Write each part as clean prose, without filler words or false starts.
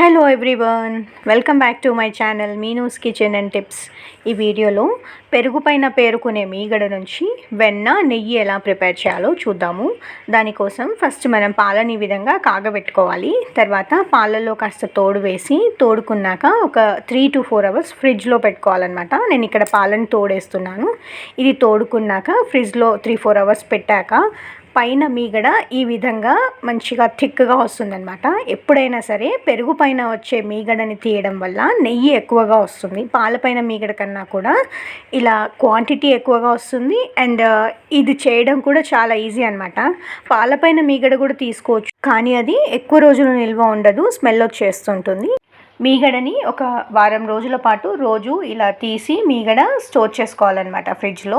Hello everyone, welcome back to my channel Meenu's kitchen and tips. ఈ వీడియోలో పెరుగు పైన పేరుకునే మీగడ నుంచి వెన్న నెయ్యి ఎలా ప్రిపేర్ చేయాలో చూద్దాము. దానికోసం ఫస్ట్ మనం పాలని ఈ విధంగా కాగబెట్టుకోవాలి. తర్వాత పాలల్లో కాస్త తోడు వేసి తోడుకున్నాక ఒక 3 to 4 hours ఫ్రిడ్జ్లో పెట్టుకోవాలన్నమాట. నేను ఇక్కడ పాలను తోడేస్తున్నాను. ఇది తోడుకున్నాక ఫ్రిడ్జ్లో 3-4 hours పెట్టాక పైన మీగడ ఈ విధంగా మంచిగా థిక్గా వస్తుందన్నమాట. ఎప్పుడైనా సరే పెరుగు పైన వచ్చే మీగడని తీయడం వల్ల నెయ్యి ఎక్కువగా వస్తుంది. పాలపైన మీగడ కన్నా కూడా ఇలా క్వాంటిటీ ఎక్కువగా వస్తుంది. అండ్ ఇది చేయడం కూడా చాలా ఈజీ అనమాట. పాలపైన మీగడ కూడా తీసుకోవచ్చు, కానీ అది ఎక్కువ రోజులు నిల్వ ఉండదు, స్మెల్ వచ్చేస్తుంటుంది. మీగడని ఒక వారం రోజుల పాటు రోజు ఇలా తీసి మీగడ స్టోర్ చేసుకోవాలన్నమాట ఫ్రిడ్జ్లో.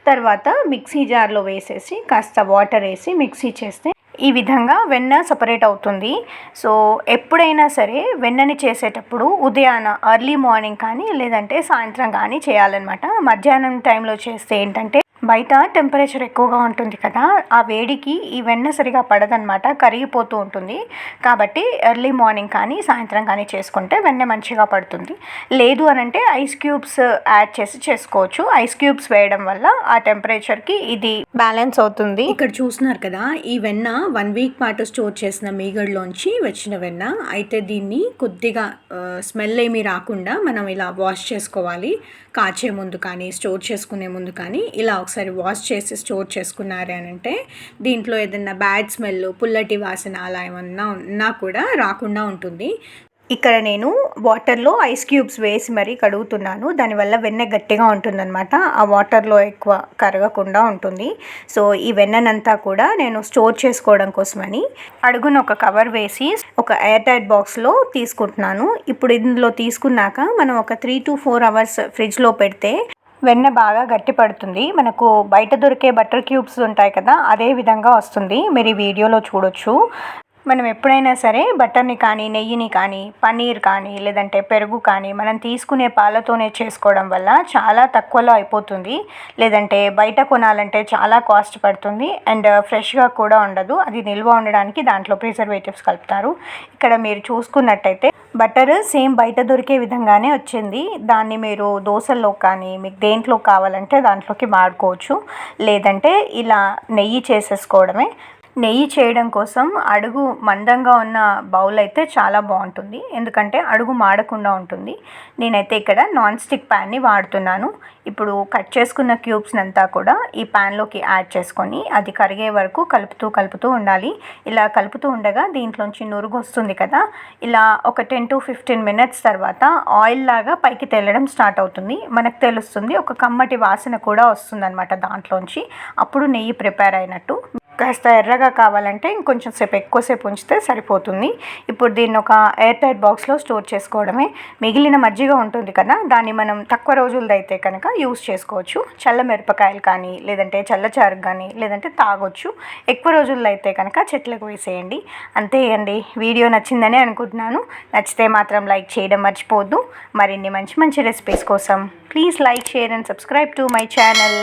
తర్వాత మిక్సీ జార్లో వేసేసి కాస్త వాటర్ వేసి మిక్సీ చేస్తే ఈ విధంగా వెన్న సపరేట్ అవుతుంది. సో ఎప్పుడైనా సరే వెన్నని చేసేటప్పుడు ఉదయాన ఎర్లీ మార్నింగ్ కానీ లేదంటే సాయంత్రం కానీ చేయాలన్నమాట. మధ్యాహ్నం టైంలో చేస్తే ఏంటంటే బయట టెంపరేచర్ ఎక్కువగా ఉంటుంది కదా, ఆ వేడికి ఈ వెన్న సరిగా పడదనమాట, కరిగిపోతూ ఉంటుంది. కాబట్టి ఎర్లీ మార్నింగ్ కానీ సాయంత్రం కానీ చేసుకుంటే వెన్న మంచిగా పడుతుంది. లేదు అని అంటే ఐస్ క్యూబ్స్ యాడ్ చేసి చేసుకోవచ్చు. ఐస్ క్యూబ్స్ వేయడం వల్ల ఆ టెంపరేచర్కి ఇది బ్యాలెన్స్ అవుతుంది. ఇక్కడ చూస్తున్నారు కదా, ఈ వెన్న 1 week పాటు స్టోర్ చేసిన మీగడలోంచి వచ్చిన వెన్న. అయితే దీన్ని కొద్దిగా స్మెల్ ఏమీ రాకుండా మనం ఇలా వాష్ చేసుకోవాలి. కాచే ముందు కానీ స్టోర్ చేసుకునే ముందు కానీ ఇలా ఒకసారి వాష్ చేసి స్టోర్ చేసుకున్నారు అని అంటే దీంట్లో ఏదైనా బ్యాడ్ స్మెల్, పుల్లటి వాసన అలా ఏమన్నా ఉన్నా కూడా రాకుండా ఉంటుంది. ఇక్కడ నేను వాటర్లో ఐస్ క్యూబ్స్ వేసి మరీ కడుగుతున్నాను. దానివల్ల వెన్న గట్టిగా ఉంటుందన్నమాట, ఆ వాటర్లో ఎక్కువ కరగకుండా ఉంటుంది. సో ఈ వెన్ననంతా కూడా నేను స్టోర్ చేసుకోవడం కోసమని అడుగున ఒక కవర్ వేసి ఒక ఎయిర్ టైట్ బాక్స్లో తీసుకుంటున్నాను. ఇప్పుడు ఇందులో తీసుకున్నాక మనం ఒక 3 to 4 hours ఫ్రిడ్జ్లో పెడితే వెన్న బాగా గట్టి పడుతుంది. మనకు బయట దొరికే బటర్ క్యూబ్స్ ఉంటాయి కదా, అదే విధంగా వస్తుంది. మీరు ఈ వీడియోలో చూడొచ్చు. మనం ఎప్పుడైనా సరే బటర్ని కానీ నెయ్యిని కానీ పన్నీర్ కానీ లేదంటే పెరుగు కానీ మనం తీసుకునే పాలతోనే చేసుకోవడం వల్ల చాలా తక్కువలో అయిపోతుంది. లేదంటే బయట కొనాలంటే చాలా కాస్ట్ పడుతుంది అండ్ ఫ్రెష్గా కూడా ఉండదు. అది నిల్వ ఉండడానికి దాంట్లో ప్రిజర్వేటివ్స్ కలుపుతారు. ఇక్కడ మీరు చూసుకున్నట్టయితే బటర్ సేమ్ బయట దొరికే విధంగానే వచ్చింది. దాన్ని మీరు దోశల్లో కానీ మీకు దేంట్లో కావాలంటే దాంట్లోకి వాడుకోవచ్చు. లేదంటే ఇలా నెయ్యి చేసేసుకోవడమే. నెయ్యి చేయడం కోసం అడుగు మందంగా ఉన్న బౌల్ అయితే చాలా బాగుంటుంది, ఎందుకంటే అడుగు మాడకుండా ఉంటుంది. నేనైతే ఇక్కడ నాన్ స్టిక్ ప్యాన్ని వాడుతున్నాను. ఇప్పుడు కట్ చేసుకున్న క్యూబ్స్ని అంతా కూడా ఈ ప్యాన్లోకి యాడ్ చేసుకొని అది కరిగే వరకు కలుపుతూ ఉండాలి. ఇలా కలుపుతూ ఉండగా దీంట్లోంచి నురుగు వస్తుంది కదా, ఇలా ఒక 10 to 15 minutes తర్వాత ఆయిల్ లాగా పైకి తేలడం స్టార్ట్ అవుతుంది. మనకు తెలుస్తుంది, ఒక కమ్మటి వాసన కూడా వస్తుంది అనమాట దాంట్లోంచి. అప్పుడు నెయ్యి ప్రిపేర్ అయినట్టు. కాస్త ఎర్రగా కావాలంటే ఇంకొంచెం సేపు ఎక్కువసేపు ఉంచితే సరిపోతుంది. ఇప్పుడు దీన్ని ఒక ఎయిర్ టైట్ బాక్స్లో స్టోర్ చేసుకోవడమే. మిగిలిన మజ్జిగ ఉంటుంది కదా, దాన్ని మనం తక్కువ రోజులదైతే కనుక యూస్ చేసుకోవచ్చు. చల్ల మిరపకాయలు కానీ లేదంటే చల్లచారు కానీ లేదంటే తాగొచ్చు. ఎక్కువ రోజుల్లో అయితే కనుక చెట్లకు వేసేయండి. అంతే అండి. వీడియో నచ్చిందని అనుకుంటున్నాను. నచ్చితే మాత్రం లైక్ చేయడం మర్చిపోవద్దు. మరిన్ని మంచి మంచి రెసిపీస్ కోసం please like, share and subscribe to my channel.